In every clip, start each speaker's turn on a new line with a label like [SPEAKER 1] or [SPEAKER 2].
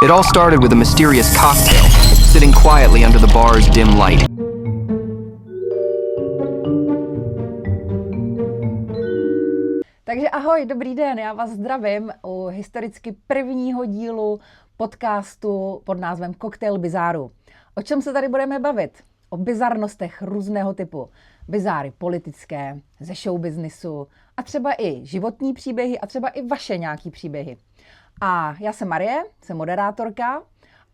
[SPEAKER 1] It all started with a mysterious cocktail sitting quietly under the bar's dim light.
[SPEAKER 2] Takže ahoj, dobrý den, já vás zdravím u historicky prvního dílu podcastu pod názvem Koktejl bizáru. O čem se tady budeme bavit? O bizarnostech různého typu. Bizáry politické, ze showbiznisu a třeba i životní příběhy a třeba i vaše nějaký příběhy. A já jsem Marie, jsem moderátorka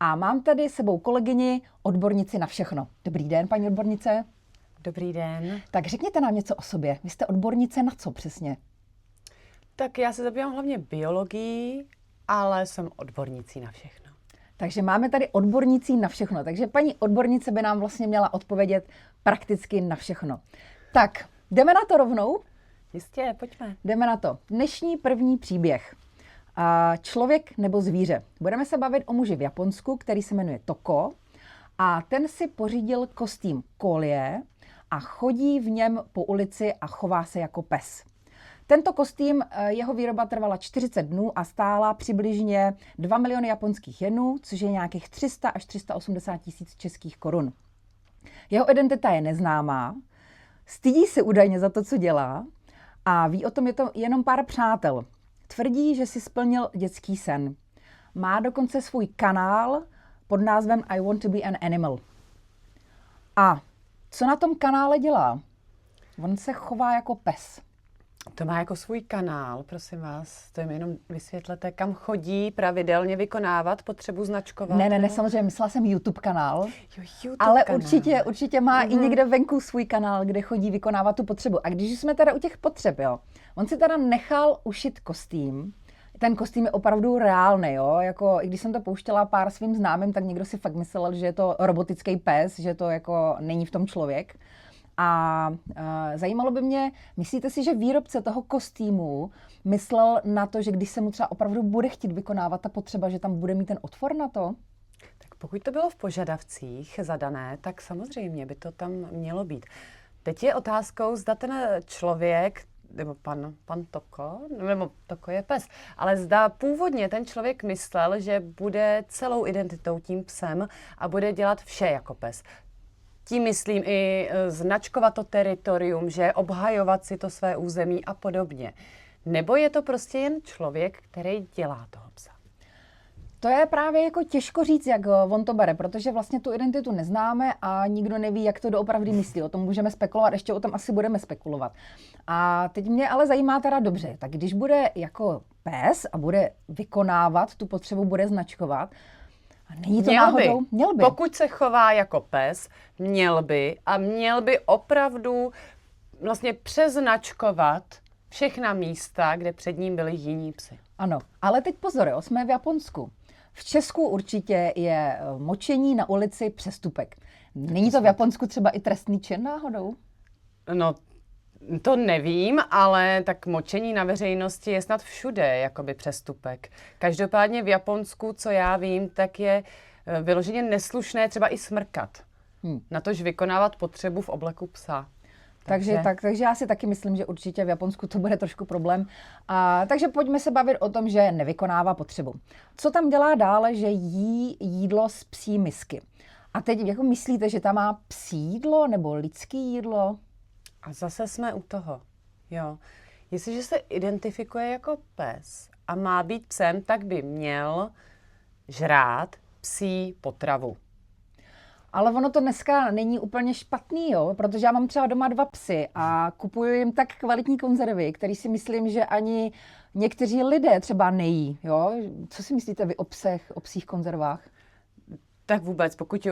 [SPEAKER 2] a mám tady s sebou kolegyni, odbornici na všechno. Dobrý den, paní odbornice.
[SPEAKER 3] Dobrý den.
[SPEAKER 2] Tak řekněte nám něco o sobě. Vy jste odbornice na co přesně?
[SPEAKER 3] Tak já se zabývám hlavně biologií, ale jsem odbornicí na všechno.
[SPEAKER 2] Takže máme tady odbornicí na všechno. Takže paní odbornice by nám vlastně měla odpovědět prakticky na všechno. Tak, jdeme na to rovnou?
[SPEAKER 3] Jistě, pojďme.
[SPEAKER 2] Jdeme na to. Dnešní první příběh. Člověk nebo zvíře. Budeme se bavit o muži v Japonsku, který se jmenuje Toko. A ten si pořídil kostým kolie a chodí v něm po ulici a chová se jako pes. Tento kostým, jeho výroba trvala 40 dnů a stála přibližně 2 miliony japonských jenů, což je nějakých 300 až 380 tisíc českých korun. Jeho identita je neznámá, stydí se údajně za to, co dělá a ví o tom je to jenom pár přátel. Tvrdí, že si splnil dětský sen. Má dokonce svůj kanál pod názvem I Want to be an animal. A co na tom kanále dělá? On se chová jako pes.
[SPEAKER 3] To má jako svůj kanál, prosím vás, to jim jenom vysvětlete, kam chodí pravidelně vykonávat potřebu značkovat.
[SPEAKER 2] Ne, samozřejmě, myslela jsem YouTube kanál,
[SPEAKER 3] Jo, YouTube
[SPEAKER 2] ale
[SPEAKER 3] kanál.
[SPEAKER 2] určitě má i někde venku svůj kanál, kde chodí vykonávat tu potřebu. A když jsme teda u těch potřeb, jo, on si teda nechal ušit kostým. Ten kostým je opravdu reálný, jo, jako i když jsem to pouštěla pár svým známým, tak někdo si fakt myslel, že je to robotický pes, že to jako není v tom člověk. A zajímalo by mě, myslíte si, že výrobce toho kostýmu myslel na to, že když se mu třeba opravdu bude chtít vykonávat ta potřeba, že tam bude mít ten otvor na to?
[SPEAKER 3] Tak pokud to bylo v požadavcích zadané, tak samozřejmě by to tam mělo být. Teď je otázkou, zda ten člověk, nebo pan Toko, nebo Toko je pes, ale zda původně ten člověk myslel, že bude celou identitou tím psem a bude dělat vše jako pes. Tím myslím i značkovat to teritorium, že obhajovat si to své území a podobně. Nebo je to prostě jen člověk, který dělá toho psa?
[SPEAKER 2] To je právě jako těžko říct, jak on to bere, protože vlastně tu identitu neznáme a nikdo neví, jak to doopravdy myslí. O tom můžeme spekulovat, ještě o tom asi budeme spekulovat. A teď mě ale zajímá teda dobře, tak když bude jako pes a bude vykonávat tu potřebu, bude značkovat, není to náhodou? Měl by.
[SPEAKER 3] Pokud se chová jako pes, měl by opravdu vlastně přeznačkovat všechna místa, kde před ním byli jiní psy.
[SPEAKER 2] Ano, ale teď pozor, jo, jsme v Japonsku. V Česku určitě je močení na ulici přestupek. Není to v Japonsku třeba i trestný čin náhodou?
[SPEAKER 3] No, to nevím, ale tak močení na veřejnosti je snad všude jakoby přestupek. Každopádně v Japonsku, co já vím, tak je vyloženě neslušné třeba i smrkat. Natož vykonávat potřebu v obleku psa.
[SPEAKER 2] Takže já si taky myslím, že určitě v Japonsku to bude trošku problém. Takže pojďme se bavit o tom, že nevykonává potřebu. Co tam dělá dále, že jí jídlo z psí misky. A teď jako myslíte, že tam má psí jídlo nebo lidský jídlo?
[SPEAKER 3] A zase jsme u toho. Jo. Jestliže se identifikuje jako pes a má být psem, tak by měl žrát psí potravu.
[SPEAKER 2] Ale ono to dneska není úplně špatný, jo? Protože já mám třeba doma 2 psy a kupuju jim tak kvalitní konzervy, který si myslím, že ani někteří lidé třeba nejí. Jo? Co si myslíte vy o psích konzervách?
[SPEAKER 3] Tak vůbec, pokud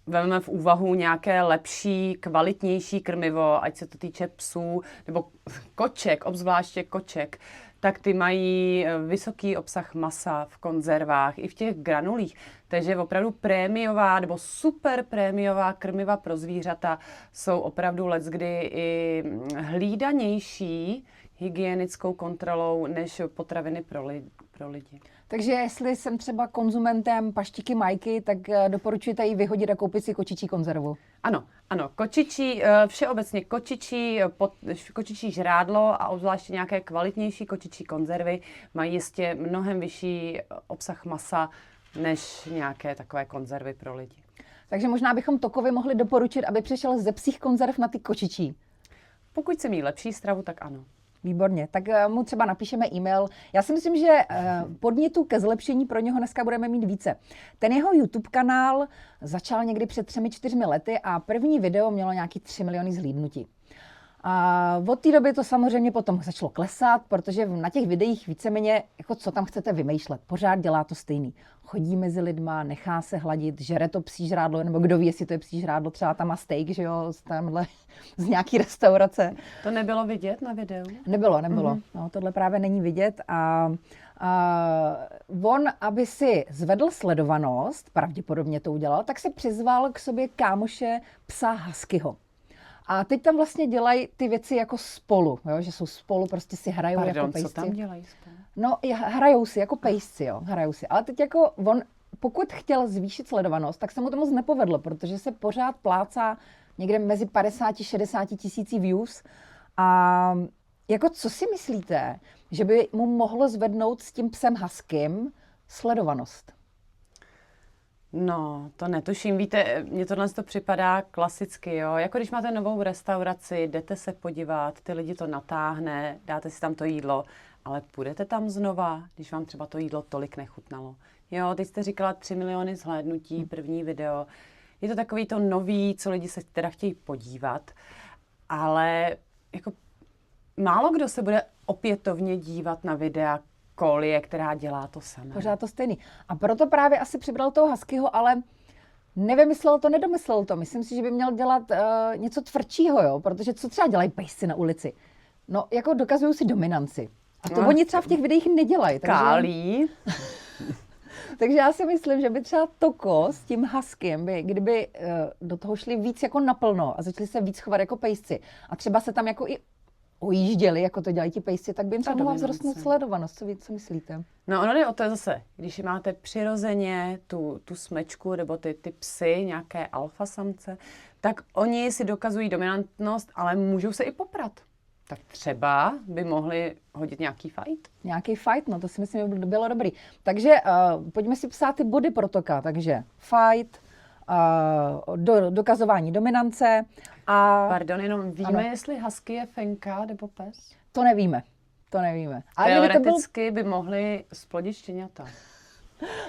[SPEAKER 3] vezmeme v úvahu nějaké lepší, kvalitnější krmivo, ať se to týče psů, nebo koček, obzvláště koček, tak ty mají vysoký obsah masa v konzervách i v těch granulích. Takže opravdu prémiová nebo super prémiová krmiva pro zvířata jsou opravdu leckdy i hlídanější hygienickou kontrolou než potraviny pro lidi.
[SPEAKER 2] Takže jestli jsem třeba konzumentem paštiky Majky, tak doporučujete ji vyhodit a koupit si kočičí konzervu.
[SPEAKER 3] Ano, kočičí, všeobecně kočičí žrádlo a obzvláště nějaké kvalitnější kočičí konzervy mají jistě mnohem vyšší obsah masa než nějaké takové konzervy pro lidi.
[SPEAKER 2] Takže možná bychom Tokovi mohli doporučit, aby přešel ze psích konzerv na ty kočičí.
[SPEAKER 3] Pokud se mít lepší stravu, tak ano.
[SPEAKER 2] Výborně, tak mu třeba napíšeme e-mail. Já si myslím, že podnětů ke zlepšení pro něho dneska budeme mít více. Ten jeho YouTube kanál začal někdy před 3-4 lety a první video mělo nějaký 3 miliony zhlídnutí. A od té doby to samozřejmě potom začalo klesat, protože na těch videích víceméně, jako co tam chcete vymýšlet, pořád dělá to stejný. Chodí mezi lidma, nechá se hladit, žere to psí žrádlo, nebo kdo ví, jestli to je psí žrádlo, třeba tam má steak, že jo, z nějaký restaurace.
[SPEAKER 3] To nebylo vidět na videu?
[SPEAKER 2] Nebylo. No, tohle právě není vidět a on, aby si zvedl sledovanost, pravděpodobně to udělal, tak se přizval k sobě kámoše psa huskyho. A teď tam vlastně dělají ty věci jako spolu, jo? Že jsou spolu, prostě si hrajou jako pejsci.
[SPEAKER 3] Co tam dělají spolu?
[SPEAKER 2] No, hrajou si jako pejsci, jo, hrajou si. Ale teď jako on, pokud chtěl zvýšit sledovanost, tak se mu to moc nepovedlo, protože se pořád plácá někde mezi 50-60 tisíci views. A jako co si myslíte, že by mu mohlo zvednout s tím psem huskym sledovanost?
[SPEAKER 3] No, to netuším. Víte, mně tohle to připadá klasicky, jo. Jako když máte novou restauraci, jdete se podívat, ty lidi to natáhne, dáte si tam to jídlo, ale půjdete tam znova, když vám třeba to jídlo tolik nechutnalo. Jo, teď jste říkala 3 miliony zhlédnutí, první video. Je to takový to nový, co lidi se teda chtějí podívat, ale jako málo kdo se bude opětovně dívat na videa Kolie, která dělá to samé.
[SPEAKER 2] Pořád to stejný. A proto právě asi přibral toho huskyho, ale nevymyslel to, nedomyslel to. Myslím si, že by měl dělat něco tvrdšího, jo? Protože co třeba dělají pejsci na ulici? No, jako dokazují si dominanci. A to oni třeba v těch videích nedělají.
[SPEAKER 3] Kálí.
[SPEAKER 2] Takže já si myslím, že by třeba Toko s tím huskym, kdyby do toho šli víc jako naplno a začali se víc chovat jako pejsci a třeba se tam jako i ojížděli, jako to dělají ti pejsci, tak by jim třeba mohla vzrostnout sledovanost. Co myslíte?
[SPEAKER 3] No ono jde o to zase, když máte přirozeně tu smečku nebo ty psy, nějaké alfa samce, tak oni si dokazují dominantnost, ale můžou se i poprat. Tak třeba by mohli hodit nějaký fight.
[SPEAKER 2] Nějaký fight, no to si myslím, že by bylo dobrý. Takže pojďme si psát ty body pro Toka. Takže fight, dokazování dominance a...
[SPEAKER 3] Pardon, jenom víme, jestli husky je fenka nebo pes?
[SPEAKER 2] To nevíme. Ale
[SPEAKER 3] teoreticky by mohli splodit štěňata.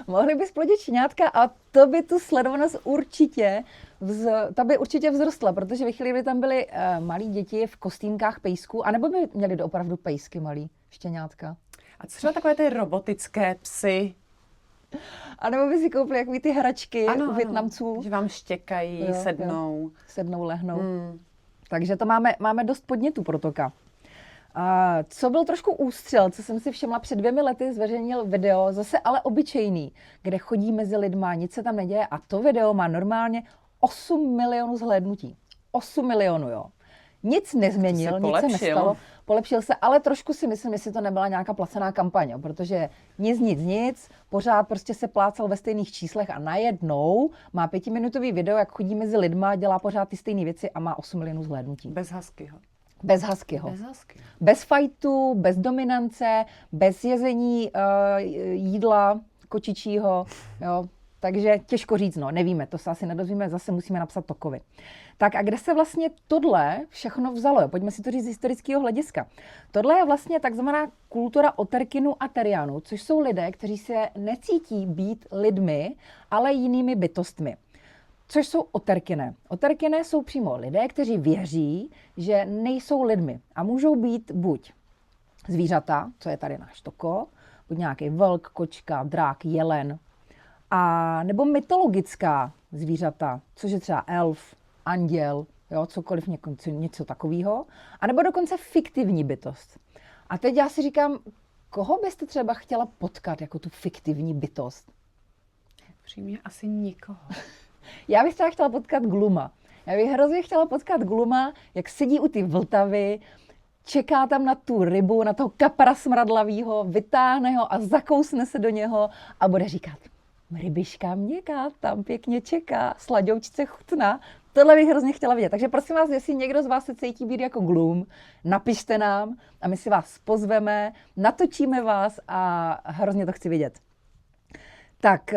[SPEAKER 2] Mohli by splodit štěňátka a to by tu sledovanost určitě vzrostla, protože ve chvíli, by tam byly malí děti v kostýmkách pejsků, anebo by měli opravdu pejsky malí štěňátka.
[SPEAKER 3] A co třeba takové ty robotické psy?
[SPEAKER 2] A nebo by si koupili jaký ty hračky u Vietnamců.
[SPEAKER 3] Že vám štěkají, sednou.
[SPEAKER 2] Sednou, lehnou. Takže to máme dost podnětů pro Toka. Co byl trošku ústřel, co jsem si všimla, před 2 lety zveřejnil video, zase ale obyčejný, kde chodí mezi lidma, nic se tam neděje a to video má normálně 8 milionů zhlédnutí. 8 milionů, jo. Nic nezměnil, nic se nestalo, polepšil se, ale trošku si myslím, jestli to nebyla nějaká placená kampaň, jo, protože nic, pořád prostě se plácal ve stejných číslech a najednou má 5minutový video, jak chodí mezi lidma, dělá pořád ty stejné věci a má 8 milionů zhlédnutí.
[SPEAKER 3] Bez huskyho.
[SPEAKER 2] Bez huskyho. Bez fightu, bez dominance, bez jezení jídla kočičího, jo. Takže těžko říct, no, nevíme, to se asi nedozvíme, zase musíme napsat Tokovi. Tak a kde se vlastně tohle všechno vzalo? Jo? Pojďme si to říct z historického hlediska. Tohle je vlastně takzvaná kultura oterkinu a teriánů, což jsou lidé, kteří se necítí být lidmi, ale jinými bytostmi. Což jsou oterkiné. Oterkiné jsou přímo lidé, kteří věří, že nejsou lidmi a můžou být buď zvířata, co je tady náš Toko, buď nějaký vlk, kočka, drak, jelen, a nebo mytologická zvířata, což je třeba elf, anděl, jo, cokoliv, něco takového, a nebo dokonce fiktivní bytost. A teď já si říkám, koho byste třeba chtěla potkat jako tu fiktivní bytost?
[SPEAKER 3] Přímě asi nikoho.
[SPEAKER 2] Já bych třeba chtěla potkat Gluma. Já bych hrozně chtěla potkat Gluma, jak sedí u ty Vltavy, čeká tam na tu rybu, na toho kapra smradlavýho, vytáhne ho a zakousne se do něho a bude říkat, rybiška měkká, tam pěkně čeká, sladoučce chutná. Tohle bych hrozně chtěla vidět. Takže prosím vás, jestli někdo z vás se cítí být jako Gloom, napište nám a my si vás pozveme, natočíme vás a hrozně to chci vidět. Tak,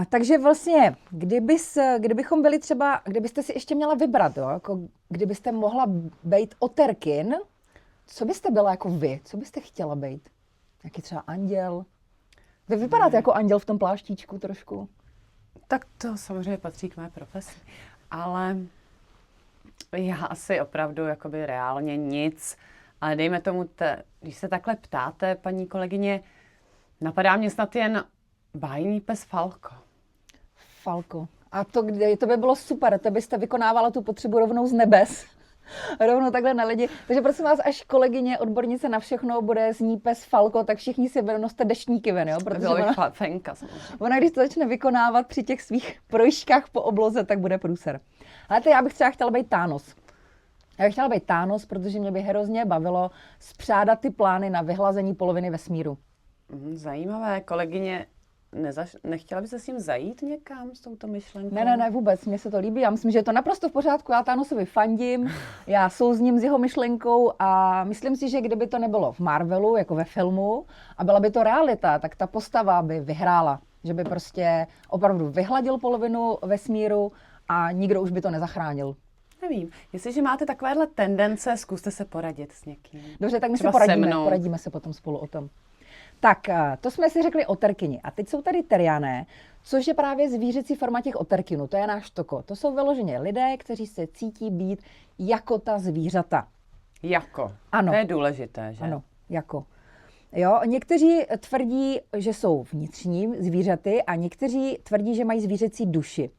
[SPEAKER 2] takže vlastně, kdybychom byli třeba, kdybyste si ještě měla vybrat, jo, jako kdybyste mohla být Oterkin, co byste byla jako vy? Co byste chtěla být? Jaký třeba anděl? Vy vypadáte jako anděl v tom pláštíčku trošku.
[SPEAKER 3] Tak to samozřejmě patří k mé profesi. Ale já asi opravdu jakoby reálně nic. Ale dejme tomu, když se takhle ptáte, paní kolegyně, napadá mě snad jen bájný pes Falko.
[SPEAKER 2] Falko. A to by bylo super, to byste vykonávala tu potřebu rovnou z nebes. Rovnou takhle na lidi. Takže prosím vás, až kolegyně, odbornice na všechno bude zní pes Falko, tak všichni si noste deštníky ven, jo? Protože
[SPEAKER 3] byla bych fenka samozřejmě.
[SPEAKER 2] Ona, když to začne vykonávat při těch svých projížďkách po obloze, tak bude průser. Ale já bych třeba chtěla být Thanos. Já bych chtěla být Thanos, protože mě by hrozně bavilo spřádat ty plány na vyhlazení poloviny vesmíru.
[SPEAKER 3] Zajímavé, kolegyně. Nechtěla by se s ním zajít někam s touto myšlenkou?
[SPEAKER 2] Ne, vůbec, mně se to líbí. Já myslím, že je to naprosto v pořádku. Já Thanosovi fandím, já souzním s jeho myšlenkou a myslím si, že kdyby to nebylo v Marvelu, jako ve filmu, a byla by to realita, tak ta postava by vyhrála. Že by prostě opravdu vyhladil polovinu vesmíru a nikdo už by to nezachránil.
[SPEAKER 3] Nevím. Jestliže máte takovéhle tendence, zkuste se poradit s někým.
[SPEAKER 2] Dobře, tak my
[SPEAKER 3] třeba
[SPEAKER 2] se poradíme se potom spolu o tom. Tak, to jsme si řekli oterkyni. A teď jsou tady teriané, což je právě zvířecí forma těch oterkinů. To je náš toko. To jsou vyloženě lidé, kteří se cítí být jako ta zvířata.
[SPEAKER 3] Jako?
[SPEAKER 2] Ano.
[SPEAKER 3] To je důležité, že?
[SPEAKER 2] Ano, jako. Jo, někteří tvrdí, že jsou vnitřní zvířaty a někteří tvrdí, že mají zvířecí duši.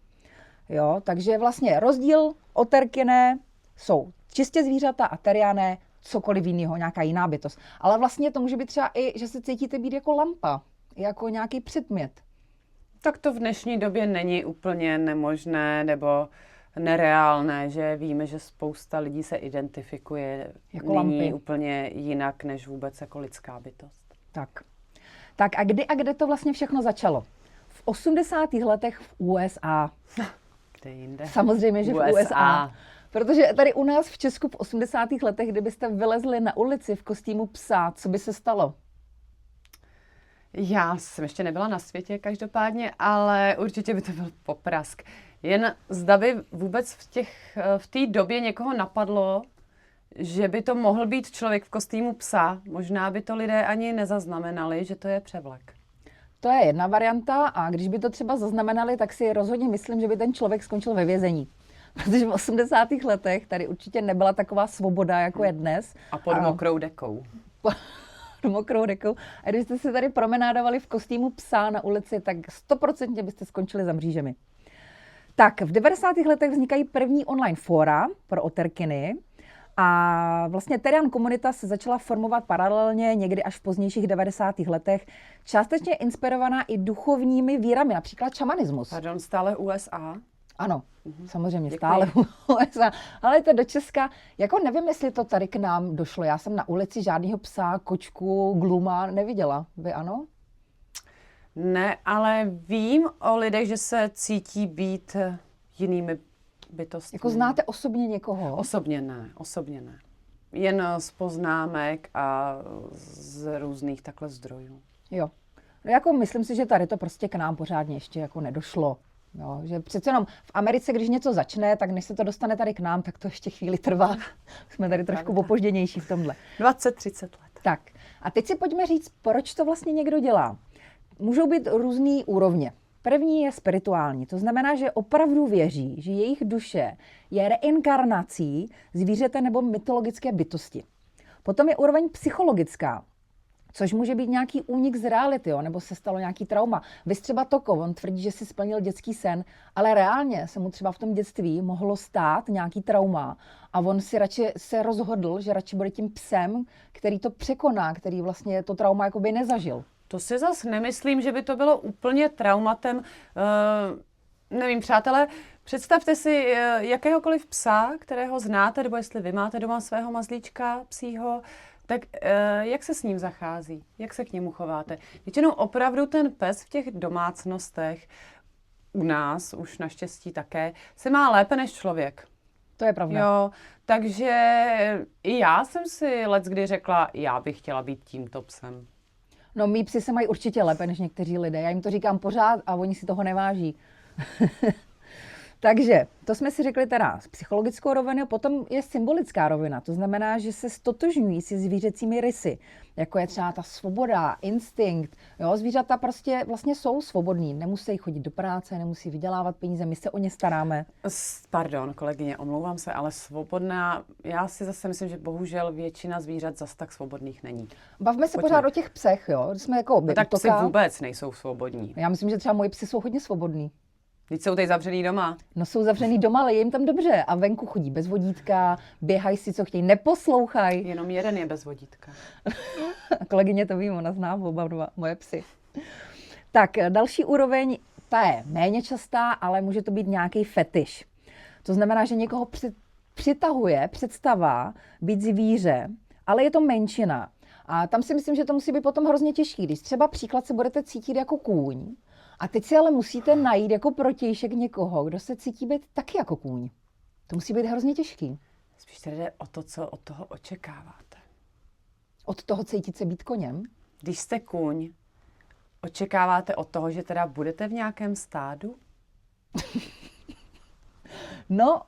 [SPEAKER 2] Jo, takže vlastně rozdíl oterkiné jsou čistě zvířata a teriané cokoliv jiného, nějaká jiná bytost. Ale vlastně to může být třeba i, že se cítíte být jako lampa, jako nějaký předmět.
[SPEAKER 3] Tak to v dnešní době není úplně nemožné nebo nereálné, že víme, že spousta lidí se identifikuje
[SPEAKER 2] jako
[SPEAKER 3] nyní
[SPEAKER 2] lampy.
[SPEAKER 3] úplně jinak než vůbec jako lidská bytost.
[SPEAKER 2] Tak a kde to vlastně všechno začalo? V 80. letech v USA.
[SPEAKER 3] Kde jinde?
[SPEAKER 2] Samozřejmě, že v USA. Protože tady u nás v Česku v 80. letech, kdybyste vylezli na ulici v kostýmu psa, co by se stalo?
[SPEAKER 3] Já jsem ještě nebyla na světě každopádně, ale určitě by to byl poprask. Jen zda by vůbec v té době někoho napadlo, že by to mohl být člověk v kostýmu psa. Možná by to lidé ani nezaznamenali, že to je převlek.
[SPEAKER 2] To je jedna varianta a když by to třeba zaznamenali, tak si rozhodně myslím, že by ten člověk skončil ve vězení. Protože v 80. letech tady určitě nebyla taková svoboda, jako je dnes.
[SPEAKER 3] A pod mokrou dekou.
[SPEAKER 2] Pod mokrou dekou. A když jste se tady promenádovali v kostýmu psa na ulici, tak 100% byste skončili za mřížemi. Tak, v 90. letech vznikají první online fóra pro oterkiny a vlastně terian komunita se začala formovat paralelně někdy až v pozdějších 90. letech, částečně inspirovaná i duchovními vírami, například šamanismus.
[SPEAKER 3] Pardon, stále USA?
[SPEAKER 2] Ano, samozřejmě
[SPEAKER 3] Děkuji.
[SPEAKER 2] stále USA, ale to do Česka, jako nevím, jestli to tady k nám došlo. Já jsem na ulici žádného psa, kočku, gluma neviděla. Vy ano?
[SPEAKER 3] Ne, ale vím o lidech, že se cítí být jinými bytostmi.
[SPEAKER 2] Jako znáte osobně někoho?
[SPEAKER 3] Osobně ne. Jen z poznámek a z různých takhle zdrojů.
[SPEAKER 2] Jo. No jako myslím si, že tady to prostě k nám pořádně ještě jako nedošlo. Jo, že přece jenom v Americe, když něco začne, tak než se to dostane tady k nám, tak to ještě chvíli trvá. Jsme tady trošku opožděnější v tomhle.
[SPEAKER 3] 20-30 let.
[SPEAKER 2] Tak a teď si pojďme říct, proč to vlastně někdo dělá. Můžou být různý úrovně. První je spirituální, to znamená, že opravdu věří, že jejich duše je reinkarnací zvířete nebo mytologické bytosti. Potom je úroveň psychologická, což může být nějaký únik z reality, jo, nebo se stalo nějaký trauma. Vy třeba Toko, on tvrdí, že si splnil dětský sen, ale reálně se mu třeba v tom dětství mohlo stát nějaký trauma a on si radši se rozhodl, že radši bude tím psem, který to překoná, který vlastně to trauma jakoby nezažil.
[SPEAKER 3] To si zas nemyslím, že by to bylo úplně traumatem. Nevím, přátelé, Představte si jakéhokoliv psa, kterého znáte, nebo jestli vy máte doma svého mazlíčka psího, tak jak se s ním zachází? Jak se k němu chováte? Většinou opravdu ten pes v těch domácnostech, u nás už naštěstí také, se má lépe než člověk.
[SPEAKER 2] To je pravda.
[SPEAKER 3] Jo, takže i já jsem si leckdy řekla, já bych chtěla být tímto psem.
[SPEAKER 2] No mý psi se mají určitě lépe než někteří lidé. Já jim to říkám pořád a oni si toho neváží. Takže to jsme si řekli teda z psychologickou rovinu, potom je symbolická rovina. To znamená, že se stotožňují si zvířecími rysy, jako je třeba ta svoboda, instinkt. Jo, zvířata prostě vlastně jsou svobodní, nemusí chodit do práce, nemusí vydělávat peníze, my se o ně staráme.
[SPEAKER 3] Pardon, kolegyně, omlouvám se, ale svobodná, já si zase myslím, že bohužel většina zvířat zas tak svobodných není.
[SPEAKER 2] Bavme se
[SPEAKER 3] Pojďme.
[SPEAKER 2] pořád o těch psech, jo. Jsme jako
[SPEAKER 3] No tak psi vůbec nejsou svobodní.
[SPEAKER 2] Já myslím, že třeba moji psi jsou hodně svobodní.
[SPEAKER 3] Teď jsou tady zavřený doma.
[SPEAKER 2] No jsou zavřený doma, ale je jim tam dobře a venku chodí bez vodítka, běhají si, co chtějí, neposlouchají.
[SPEAKER 3] Jenom jeden je bez vodítka.
[SPEAKER 2] A kolegyně to ví, ona zná oba dva moje psy. Tak další úroveň, ta je méně častá, ale může to být nějaký fetiš. To znamená, že někoho přitahuje představa být zvíře, ale je to menšina. A tam si myslím, že to musí být potom hrozně těžký. Když třeba příklad se budete cítit jako kůň, a teď si ale musíte najít jako protějšek někoho, kdo se cítí být taky jako kůň. To musí být hrozně těžký.
[SPEAKER 3] Spíš tedy jde o to, co od toho očekáváte.
[SPEAKER 2] Od toho cítit se být koněm.
[SPEAKER 3] Když jste kůň, očekáváte od toho, že teda budete v nějakém stádu?
[SPEAKER 2] No,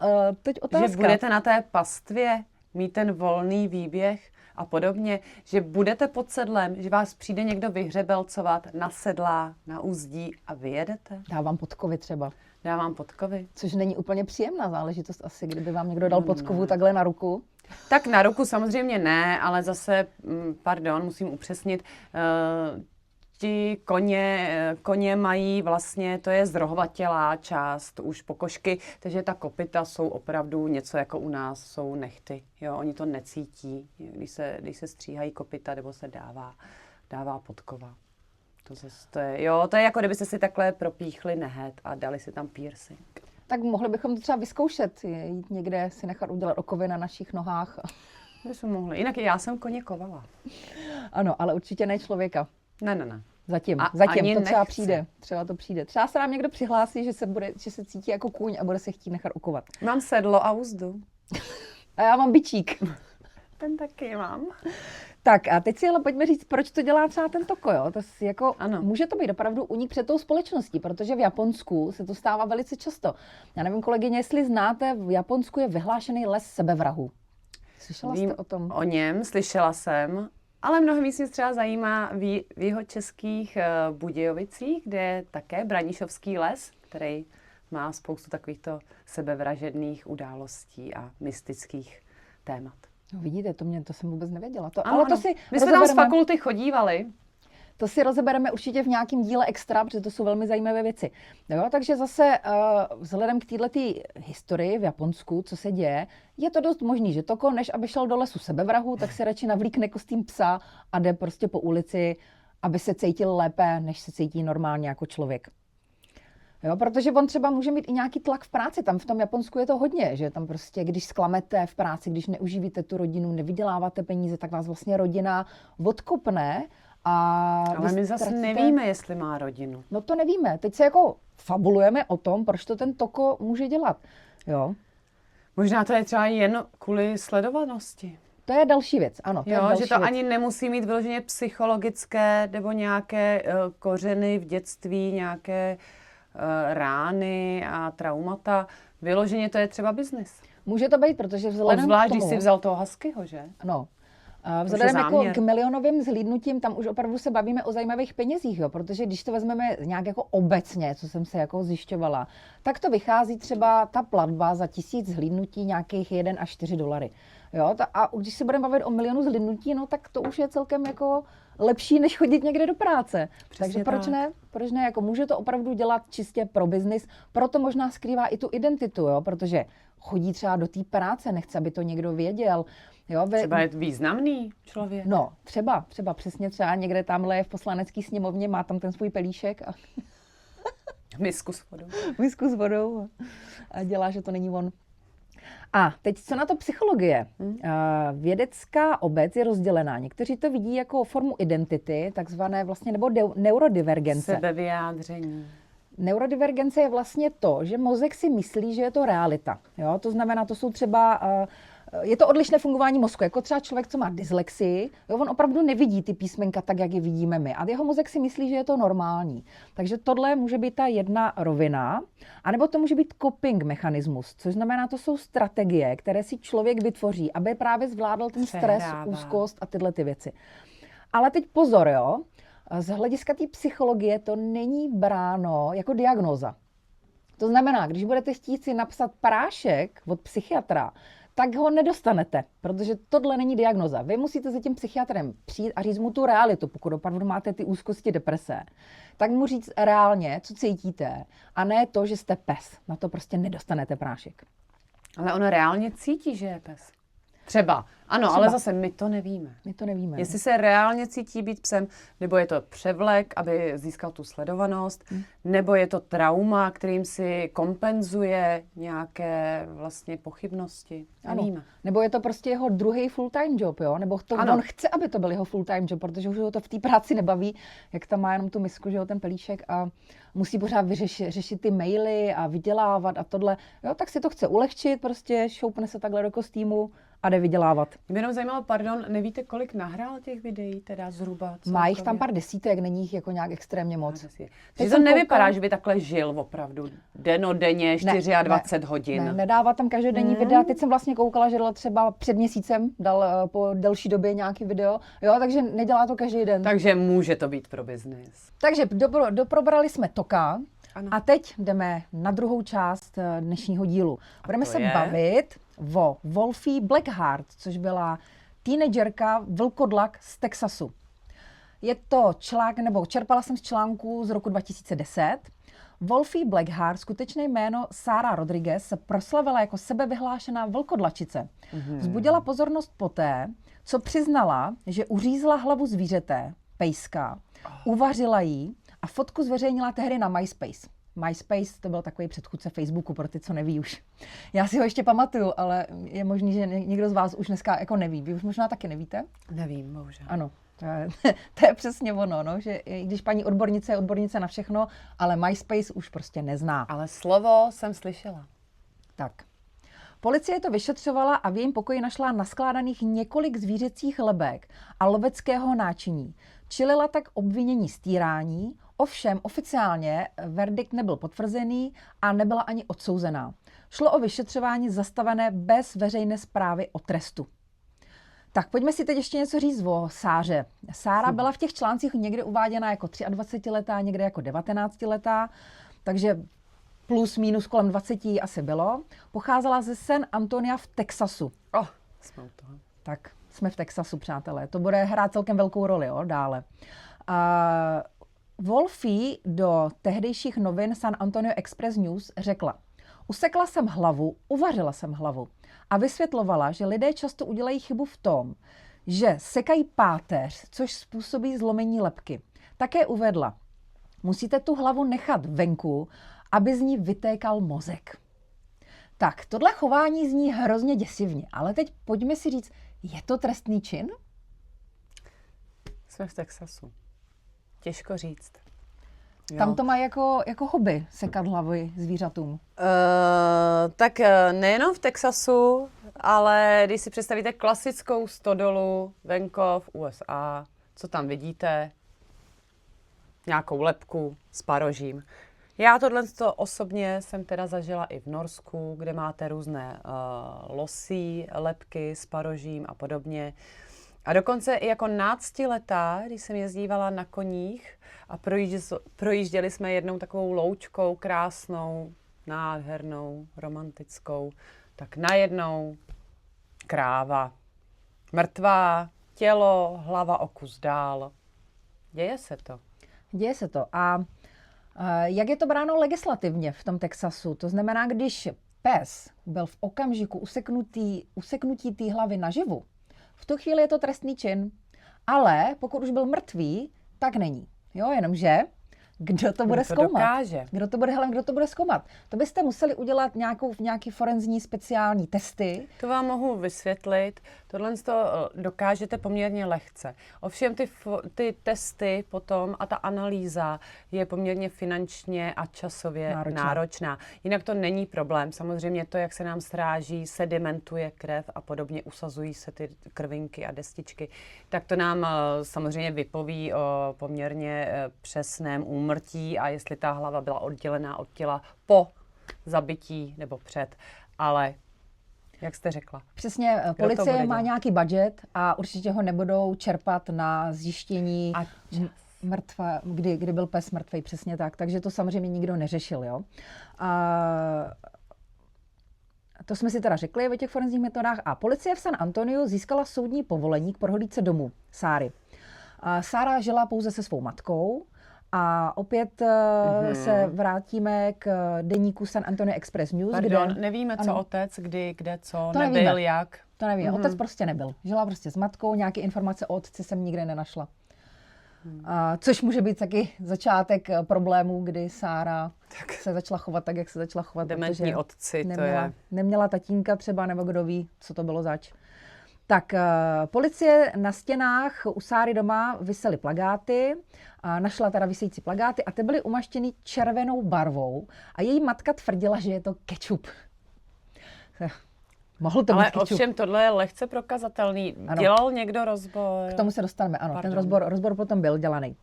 [SPEAKER 2] teď otázka.
[SPEAKER 3] Že budete na té pastvě mít ten volný výběh a podobně, že budete pod sedlem, že vás přijde někdo vyhřebelcovat na sedlá, na úzdí a vyjedete?
[SPEAKER 2] Dávám podkovy třeba.
[SPEAKER 3] Dávám podkovy.
[SPEAKER 2] Což není úplně příjemná záležitost asi, kdyby vám někdo dal podkovu takhle na ruku.
[SPEAKER 3] Tak na ruku samozřejmě ne, ale zase, musím upřesnit, ti koně mají vlastně, to je zrohvatělá část už pokožky, takže ta kopyta jsou opravdu něco jako u nás, jsou nehty. Jo, oni to necítí, když se stříhají kopyta nebo se dává podkova. To je jako kdybyste si takhle propíchli nehet a dali si tam piercing.
[SPEAKER 2] Tak mohli bychom to třeba vyzkoušet, jít někde si nechat udělat okovy na našich nohách.
[SPEAKER 3] Bychom mohli. Jinak já jsem koně kovala.
[SPEAKER 2] Ano, ale určitě ne člověka.
[SPEAKER 3] Ne.
[SPEAKER 2] Zatím
[SPEAKER 3] Ani
[SPEAKER 2] to třeba
[SPEAKER 3] nechci.
[SPEAKER 2] přijde. Třeba to přijde. Třeba se nám někdo přihlásí, že se cítí jako kůň a bude se chtít nechat okovat.
[SPEAKER 3] Mám sedlo a úzdu.
[SPEAKER 2] A já mám bičík.
[SPEAKER 3] Ten taky mám.
[SPEAKER 2] Tak a teď si ale pojďme říct, proč to dělá třeba ten Toko, jo? To si jako,
[SPEAKER 3] Ano.
[SPEAKER 2] může to být opravdu únik před tou společností, protože v Japonsku se to stává velice často. Já nevím, kolegyně, jestli znáte, v Japonsku je vyhlášený les sebevrahu. Slyšela jste o tom?
[SPEAKER 3] O něm, slyšela jsem, ale mnohem víc mě třeba zajímá v jihočeských Budějovicích, kde je také Branišovský les, který má spoustu takovýchto sebevražedných událostí a mystických témat.
[SPEAKER 2] No, vidíte, to jsem vůbec nevěděla.
[SPEAKER 3] Ano. My jsme tam z fakulty chodívali.
[SPEAKER 2] To si rozebereme určitě v nějakém díle extra, protože to jsou velmi zajímavé věci. Jo, takže zase vzhledem k této historii v Japonsku, co se děje, je to dost možný, že Toko, než aby šel do lesu sebevrahu, tak se radši navlíkne kostým psa a jde prostě po ulici, aby se cítil lépe, než se cítí normálně jako člověk. Jo, protože on třeba může mít i nějaký tlak v práci. Tam v tom Japonsku je to hodně, že tam prostě, když zklamete v práci, když neuživíte tu rodinu, nevyděláváte peníze, tak vás vlastně rodina odkopne.
[SPEAKER 3] Ale my zase nevíme, jestli má rodinu.
[SPEAKER 2] No to nevíme. Teď se jako fabulujeme o tom, proč to ten Toko může dělat. Jo.
[SPEAKER 3] Možná to je třeba jen kvůli sledovanosti.
[SPEAKER 2] To je další věc, ano. To je další
[SPEAKER 3] že to
[SPEAKER 2] věc.
[SPEAKER 3] ani nemusí mít vyloženě psychologické nebo nějaké kořeny v dětství, nějaké rány a traumata. Vyloženě to je třeba biznis.
[SPEAKER 2] Může to být, protože vzhledem
[SPEAKER 3] Obzvlášť,
[SPEAKER 2] k tomu...
[SPEAKER 3] když si vzal toho huskyho, že?
[SPEAKER 2] Ano. Vzhledem jako k milionovým zhlídnutím, tam už opravdu se bavíme o zajímavých penězích, jo? Protože když to vezmeme nějak jako obecně, co jsem se jako zjišťovala, tak to vychází třeba ta platba za 1000 zhlídnutí nějakých 1 až 4 dolary. Jo? A když se budeme bavit o milionu zhlídnutí, no tak to už je celkem jako lepší, než chodit někde do práce.
[SPEAKER 3] Přesně
[SPEAKER 2] Takže proč ne? Proč ne? Jako může to opravdu dělat čistě pro biznis, proto možná skrývá i tu identitu, jo? Protože chodí třeba do té práce, nechce, aby to někdo věděl. Jo,
[SPEAKER 3] třeba je významný člověk.
[SPEAKER 2] No, třeba přesně třeba někde tamhle je v poslanecké sněmovně, má tam ten svůj pelíšek.
[SPEAKER 3] Misku s vodou.
[SPEAKER 2] Misku s vodou a dělá, že to není on. A teď co na to psychologie? Vědecká obec je rozdělená. Někteří to vidí jako formu identity, takzvané vlastně, nebo neurodivergence.
[SPEAKER 3] Sebevyjádření.
[SPEAKER 2] Neurodivergence je vlastně to, že mozek si myslí, že je to realita. Jo? To znamená, to jsou třeba, je to odlišné fungování mozku. Jako třeba člověk, co má dyslexii, jo? On opravdu nevidí ty písmenka tak, jak je vidíme my. A jeho mozek si myslí, že je to normální. Takže tohle může být ta jedna rovina. A nebo to může být coping mechanismus, což znamená, to jsou strategie, které si člověk vytvoří, aby právě zvládl ten stres, úzkost a tyhle ty věci. Ale teď pozor, jo? Z hlediska té psychologie to není bráno jako diagnóza. To znamená, když budete chtít si napsat prášek od psychiatra, tak ho nedostanete, protože tohle není diagnóza. Vy musíte za tím psychiatrem přijít a říct mu tu realitu, pokud opravdu máte ty úzkosti, deprese. Tak mu říct reálně, co cítíte, a ne to, že jste pes. Na to prostě nedostanete prášek.
[SPEAKER 3] Ale on reálně cítí, že je pes. Třeba. Ano, ale zase my to nevíme.
[SPEAKER 2] My to nevíme.
[SPEAKER 3] Jestli se reálně cítí být psem, nebo je to převlek, aby získal tu sledovanost, nebo je to trauma, kterým si kompenzuje nějaké vlastně pochybnosti. Nevíme.
[SPEAKER 2] Nebo je to prostě jeho druhý full-time job, jo? Nebo on chce, aby to byl jeho full-time job, protože už ho to v té práci nebaví, jak tam má jenom tu misku, že jo, ten pelíšek a musí pořád řešit ty maily a vydělávat a tohle. Jo, tak si to chce ulehčit, prostě šoupne se takhle do kostýmu a jde vydělávat.
[SPEAKER 3] Mě jenom zajímalo, pardon, nevíte, kolik nahrál těch videí, teda zhruba?
[SPEAKER 2] Má jich tam pár desítek, není jich jako nějak extrémně moc.
[SPEAKER 3] Takže to nevypadá, že by takhle žil opravdu dennodenně 24 hodin.
[SPEAKER 2] Ne, nedává tam každodenní videa. Teď jsem vlastně koukala, že dal třeba před měsícem, dal po delší době nějaký video. Jo, takže nedělá to každý den.
[SPEAKER 3] Takže může to být pro biznis.
[SPEAKER 2] Takže doprobrali jsme Toka. Ano. A teď jdeme na druhou část dnešního dílu. Budeme se bavit o Wolfie Blackheart, což byla teenagerka vlkodlak z Texasu. Je to článek, nebo čerpala jsem z článku z roku 2010. Wolfie Blackheart, skutečné jméno Sarah Rodriguez, se proslavila jako sebevyhlášená vlkodlačice. Vzbudila pozornost poté, co přiznala, že uřízla hlavu zvířete, pejska, uvařila ji a fotku zveřejnila tehdy na MySpace. MySpace to byl takový předchůdce Facebooku, pro ty, co neví už. Já si ho ještě pamatuju, ale je možný, že někdo z vás už dneska jako neví. Vy už možná taky nevíte?
[SPEAKER 3] Nevím, bohužel.
[SPEAKER 2] Ano, to je přesně ono, no, že i když paní odbornice je odbornice na všechno, ale MySpace už prostě nezná.
[SPEAKER 3] Ale slovo jsem slyšela.
[SPEAKER 2] Tak. Policie to vyšetřovala a v jejím pokoji našla naskládaných několik zvířecích lebek a loveckého náčiní. Čelila tak obvinění z týrání, ovšem oficiálně verdikt nebyl potvrzený a nebyla ani odsouzená. Šlo o vyšetřování zastavené bez veřejné zprávy o trestu. Tak pojďme si teď ještě něco říct o Sáře. Sára byla v těch článcích někde uváděna jako 23letá, někde jako 19letá, takže plus minus kolem 20 asi bylo. Pocházela ze San Antonia v Texasu.
[SPEAKER 3] Jsme u toho.
[SPEAKER 2] Tak jsme v Texasu, přátelé. To bude hrát celkem velkou roli, jo, dále. Wolfie do tehdejších novin San Antonio Express News řekla: usekla jsem hlavu, uvařila jsem hlavu. A vysvětlovala, že lidé často udělají chybu v tom, že sekají páteř, což způsobí zlomení lebky. Také uvedla: musíte tu hlavu nechat venku, aby z ní vytékal mozek. Tak, tohle chování zní hrozně děsivně, ale teď pojďme si říct, je to trestný čin?
[SPEAKER 3] Jsme v Texasu. Těžko říct. Jo.
[SPEAKER 2] Tam to mají jako hobby, sekat hlavy zvířatům.
[SPEAKER 3] Tak nejenom v Texasu, ale když si představíte klasickou stodolu venkov USA, co tam vidíte? Nějakou lebku s parožím. Já tohle osobně jsem teda zažila i v Norsku, kde máte různé losí, lebky s parožím a podobně. A dokonce i jako náctiletá, když jsem jezdívala na koních a projížděli jsme jednou takovou loučkou krásnou, nádhernou, romantickou, tak najednou kráva, mrtvá, tělo, hlava o kus dál. Děje se to.
[SPEAKER 2] Děje se to. A jak je to bráno legislativně v tom Texasu? To znamená, když pes byl v okamžiku useknutí té hlavy naživu, v tu chvíli je to trestný čin, ale pokud už byl mrtvý, tak není. Jo, jenomže kdo to bude
[SPEAKER 3] to
[SPEAKER 2] zkoumat.
[SPEAKER 3] dokáže?
[SPEAKER 2] Kdo to bude zkoumat? To byste museli udělat nějaký forenzní speciální testy.
[SPEAKER 3] To vám mohu vysvětlit. Tohle to dokážete poměrně lehce. Ovšem ty testy potom a ta analýza je poměrně finančně a časově náročná. Jinak to není problém. Samozřejmě to, jak se nám sráží, sedimentuje krev a podobně, usazují se ty krvinky a destičky, tak to nám samozřejmě vypoví o poměrně přesném úmrtí a jestli ta hlava byla oddělená od těla po zabití nebo před. Ale jak jste řekla.
[SPEAKER 2] Přesně, policie má nějaký budget a určitě ho nebudou čerpat na zjištění mrtva, kdy byl pes mrtvej, přesně tak. Takže to samozřejmě nikdo neřešil, jo. To jsme si teda řekli o těch forenzních metodách. A policie v San Antoniu získala soudní povolení k prohlídce domu Sáry. Sára žila pouze se svou matkou. A opět se vrátíme k deníku San Antonio Express News.
[SPEAKER 3] Pardon, nevíme, co otec, kde, co,
[SPEAKER 2] to
[SPEAKER 3] nebyl,
[SPEAKER 2] nevíme.
[SPEAKER 3] jak.
[SPEAKER 2] To nevíme, otec prostě nebyl. Žila prostě s matkou, nějaké informace o otci jsem nikde nenašla. Což může být taky začátek problému, kdy Sára se začala chovat tak, jak se začala chovat.
[SPEAKER 3] Dementní otci,
[SPEAKER 2] neměla tatínka třeba, nebo kdo ví, co to bylo zač. Tak policie na stěnách u Sáry doma visely plakáty, našla teda visející plakáty a ty byly umaštěny červenou barvou a její matka tvrdila, že je to kečup. Mohl to být kečup.
[SPEAKER 3] Ovšem tohle je lehce prokazatelný.
[SPEAKER 2] Ano.
[SPEAKER 3] Dělal někdo rozbor?
[SPEAKER 2] K tomu se dostaneme, ano.
[SPEAKER 3] Pardon.
[SPEAKER 2] Ten rozbor potom byl dělaný.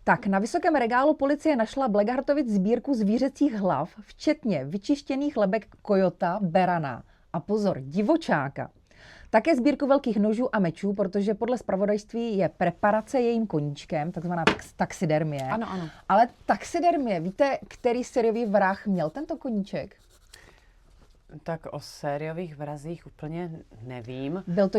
[SPEAKER 2] Tak, na vysokém regálu policie našla Blackhartovic sbírku zvířecích hlav, včetně vyčištěných lebek kojota, berana a pozor, divočáka. Také sbírku velkých nožů a mečů, protože podle zpravodajství je preparace jejím koníčkem, takzvaná taxidermie.
[SPEAKER 3] Ano.
[SPEAKER 2] Ale taxidermie, víte, který seriový vrah měl tento koníček?
[SPEAKER 3] Tak o sériových vrazích úplně nevím.
[SPEAKER 2] Byl to